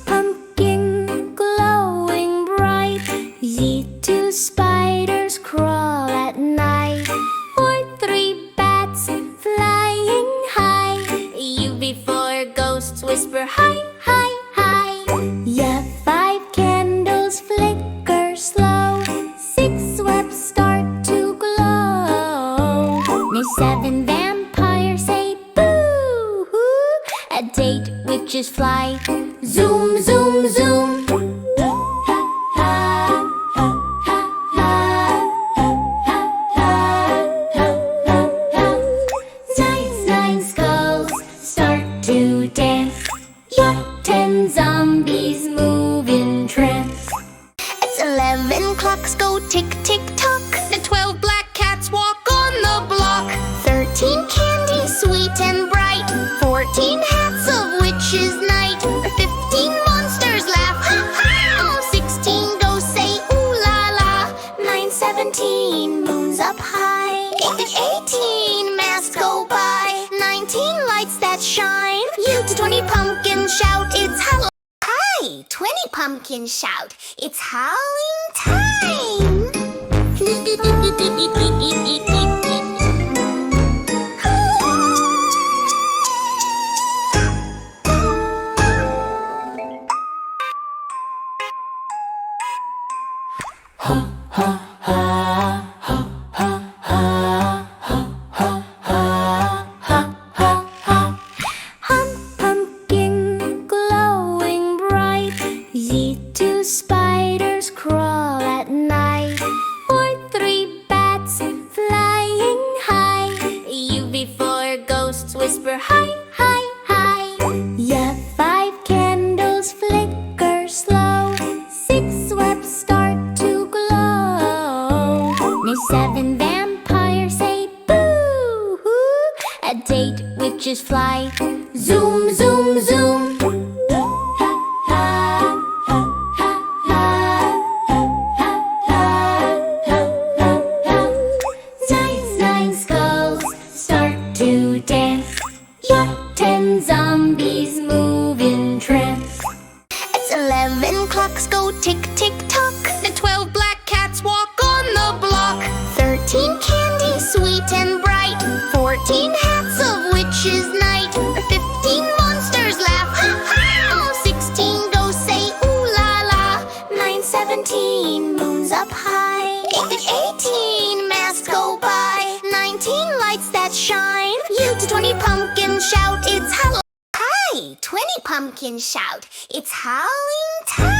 pumpkin glowing bright. Z2 spiders crawl at night. 4-3 bats flying high. UV4 ghosts whisper hi, hi, hi. Yeah, 5 candles flicker slow. 6 webs start to glow. Near 7 vampires say boo-hoo. At 8 witches fly. Zoom, zoom, zoom. 9 skulls start to dance. 10 zombies move in trance. At 11 clocks go tick, tick, tock. The 12 black cats walk on the block. 13 candy sweet and bright. 14 hats of witches night. 15 monsters laugh, ha ha. 16 ghosts say ooh la la. 9, 17 moons up high. 18 masks go by. 19 lights that shine. You to 20 pumpkins shout, it's Halloween. Hi, 20 pumpkins shout, it's Halloween time. Pumpkin glowing bright. Z2 spiders crawl at night. 4-3 bats flying high. UV4 ghosts whisper hi, hi, hi. Yeah, 5 candles flicker slow. 6 webs start to glow. Near 7 vampires say boo-hoo. At 8 witches fly. Zoom, zoom, zoom. 9 skulls start to dance. 10 zombies move in trance. At 11 clocks go tick, tick, tock. The 12 black cats walk on the block. 13 candy sweet and bright. 14 hats of witches night. 15 monsters laugh, ha ha. 16 ghosts say ooh la la. 9, 17 moons up high. 18 masks go by. 19 lights that shine. You to 20 pumpkins shout, it's Halloween. Hi, 20 pumpkins shout, it's Halloween time.